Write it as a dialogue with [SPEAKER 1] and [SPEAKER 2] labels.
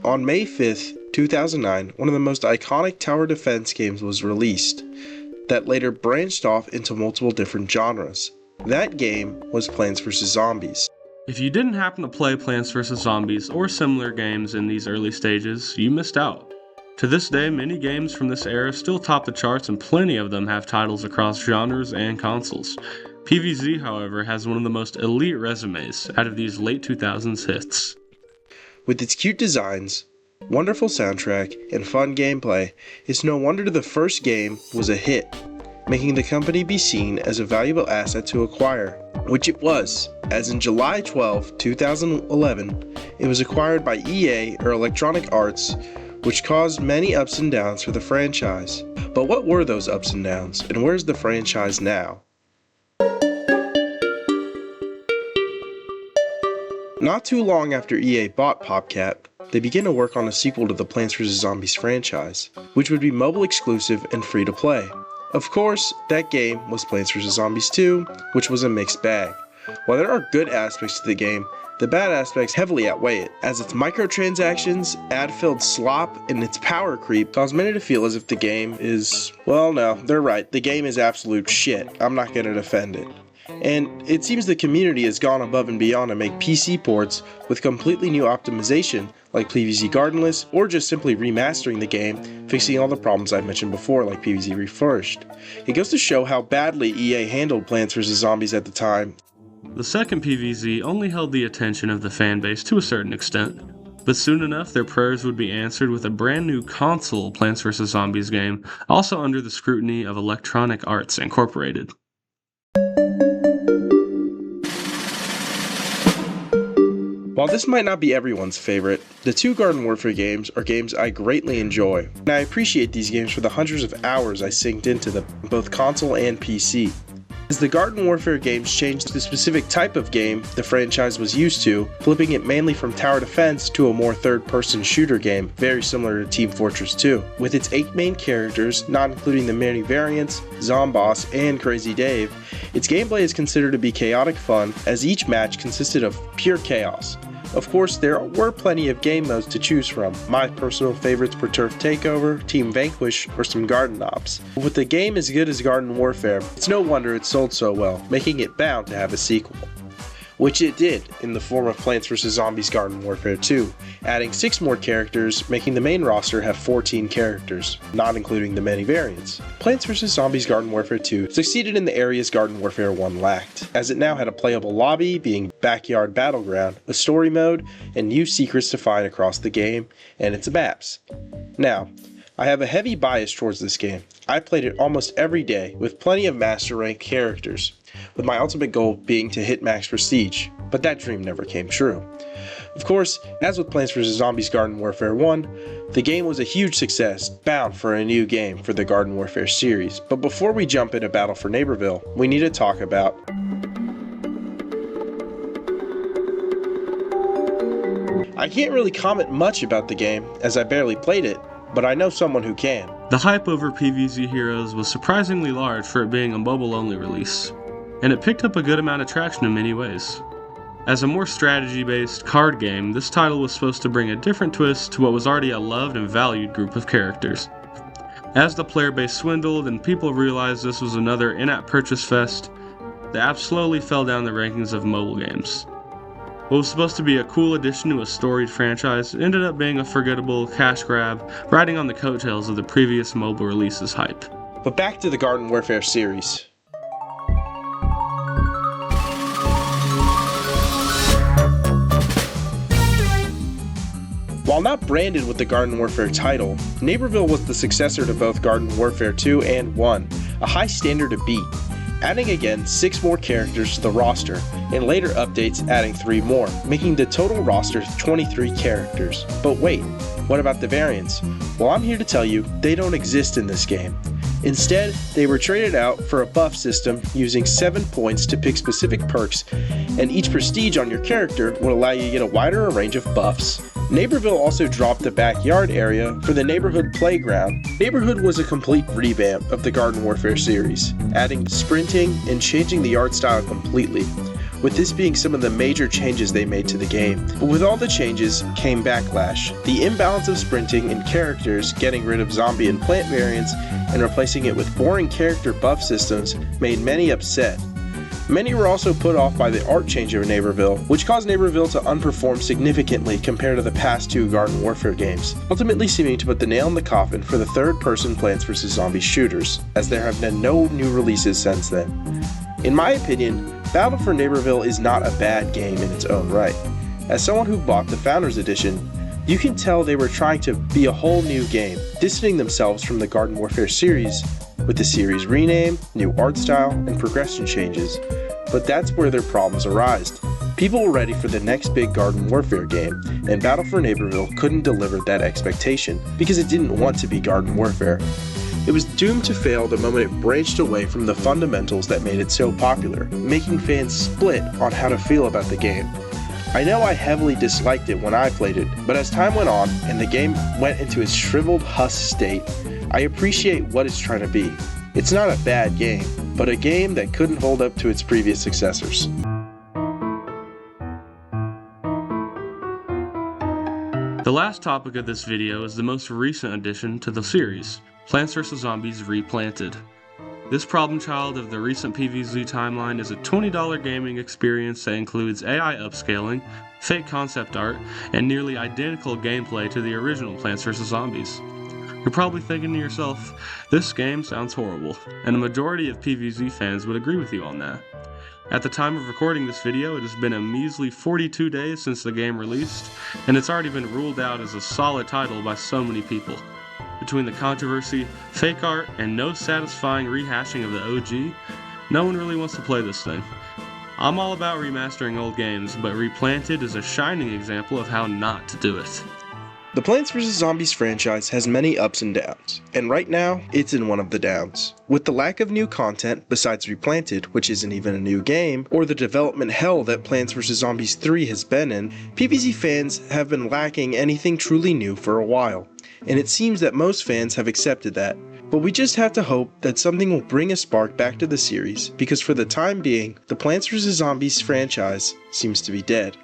[SPEAKER 1] On May 5th, 2009, one of the most iconic tower defense games was released that later branched off into multiple different genres. That game was Plants vs. Zombies.
[SPEAKER 2] If you didn't happen to play Plants vs. Zombies or similar games in these early stages, you missed out. To this day, many games from this era still top the charts and plenty of them have titles across genres and consoles. PvZ, however, has one of the most elite resumes out of these late 2000s hits.
[SPEAKER 1] With its cute designs, wonderful soundtrack, and fun gameplay, it's no wonder the first game was a hit, making the company be seen as a valuable asset to acquire, which it was, as in July 12, 2011, it was acquired by EA or Electronic Arts, which caused many ups and downs for the franchise. But what were those ups and downs, and where's the franchise now? Not too long after EA bought PopCap, they began to work on a sequel to the Plants vs. Zombies franchise, which would be mobile exclusive and free to play. Of course, that game was Plants vs. Zombies 2, which was a mixed bag. While there are good aspects to the game, the bad aspects heavily outweigh it, as its microtransactions, ad-filled slop, and its power creep cause many to feel as if the game is, well, no, they're right, the game is absolute shit. I'm not gonna defend it. And it seems the community has gone above and beyond to make PC ports with completely new optimization like PvZ Gardenless, or just simply remastering the game, fixing all the problems I mentioned before like PvZ Refurbished. It goes to show how badly EA handled Plants vs. Zombies at the time.
[SPEAKER 2] The second PvZ only held the attention of the fanbase to a certain extent, but soon enough their prayers would be answered with a brand new console Plants vs. Zombies game, also under the scrutiny of Electronic Arts Incorporated.
[SPEAKER 1] While this might not be everyone's favorite, the two Garden Warfare games are games I greatly enjoy, and I appreciate these games for the hundreds of hours I synced into them, both console and PC. As the Garden Warfare games changed the specific type of game the franchise was used to, flipping it mainly from tower defense to a more third-person shooter game, very similar to Team Fortress 2. With its 8 main characters, not including the many variants, Zomboss, and Crazy Dave, its gameplay is considered to be chaotic fun, as each match consisted of pure chaos. Of course, there were plenty of game modes to choose from. My personal favorites were Turf Takeover, Team Vanquish, or some Garden Ops. With a game as good as Garden Warfare, it's no wonder it sold so well, making it bound to have a sequel. Which it did, in the form of Plants vs. Zombies Garden Warfare 2, adding 6 more characters, making the main roster have 14 characters, not including the many variants. Plants vs. Zombies Garden Warfare 2 succeeded in the areas Garden Warfare 1 lacked, as it now had a playable lobby, being Backyard Battleground, a story mode, and new secrets to find across the game, and its maps. Now, I have a heavy bias towards this game. I played it almost every day, with plenty of master rank characters, with my ultimate goal being to hit max prestige, but that dream never came true. Of course, as with Plants vs. Zombies Garden Warfare 1, the game was a huge success, bound for a new game for the Garden Warfare series. But before we jump into Battle for Neighborville, we need to talk about I can't really comment much about the game, as I barely played it, but I know someone who can.
[SPEAKER 2] The hype over PvZ Heroes was surprisingly large for it being a mobile-only release, and it picked up a good amount of traction in many ways. As a more strategy-based card game, this title was supposed to bring a different twist to what was already a loved and valued group of characters. As the player base swindled and people realized this was another in-app purchase fest, the app slowly fell down the rankings of mobile games. What was supposed to be a cool addition to a storied franchise ended up being a forgettable cash grab, riding on the coattails of the previous mobile release's hype.
[SPEAKER 1] But back to the Garden Warfare series. While not branded with the Garden Warfare title, Neighborville was the successor to both Garden Warfare 2 and 1, a high standard to beat, adding again 6 more characters to the roster, and later updates adding 3 more, making the total roster 23 characters. But wait, what about the variants? Well, I'm here to tell you, they don't exist in this game. Instead, they were traded out for a buff system using 7 points to pick specific perks, and each prestige on your character would allow you to get a wider range of buffs. Neighborville also dropped the backyard area for the Neighborhood Playground. Neighborhood was a complete revamp of the Garden Warfare series, adding sprinting and changing the art style completely. with this being some of the major changes they made to the game. But with all the changes came backlash. The imbalance of sprinting and characters, getting rid of zombie and plant variants, and replacing it with boring character buff systems made many upset. Many were also put off by the art change of Neighborville, which caused Neighborville to underperform significantly compared to the past two Garden Warfare games, ultimately seeming to put the nail in the coffin for the third-person Plants vs. Zombies shooters, as there have been no new releases since then. In my opinion, Battle for Neighborville is not a bad game in its own right. As someone who bought the Founders Edition, you can tell they were trying to be a whole new game, distancing themselves from the Garden Warfare series, with the series rename, new art style, and progression changes. But that's where their problems arise. People were ready for the next big Garden Warfare game, and Battle for Neighborville couldn't deliver that expectation because it didn't want to be Garden Warfare. It was doomed to fail the moment it branched away from the fundamentals that made it so popular, making fans split on how to feel about the game. I know I heavily disliked it when I played it, but as time went on and the game went into its shriveled husk state, I appreciate what it's trying to be. It's not a bad game, but a game that couldn't hold up to its previous successors.
[SPEAKER 2] The last topic of this video is the most recent addition to the series, Plants vs. Zombies Replanted. This problem child of the recent PvZ timeline is a $20 gaming experience that includes AI upscaling, fake concept art, and nearly identical gameplay to the original Plants vs. Zombies. You're probably thinking to yourself, this game sounds horrible, and a majority of PvZ fans would agree with you on that. At the time of recording this video, it has been a measly 42 days since the game released, and it's already been ruled out as a solid title by so many people. Between the controversy, fake art, and no satisfying rehashing of the OG, no one really wants to play this thing. I'm all about remastering old games, but Replanted is a shining example of how not to do it.
[SPEAKER 1] The Plants vs. Zombies franchise has many ups and downs, and right now, it's in one of the downs. With the lack of new content, besides Replanted, which isn't even a new game, or the development hell that Plants vs. Zombies 3 has been in, PvZ fans have been lacking anything truly new for a while, and it seems that most fans have accepted that. But we just have to hope that something will bring a spark back to the series, because for the time being, the Plants vs. Zombies franchise seems to be dead.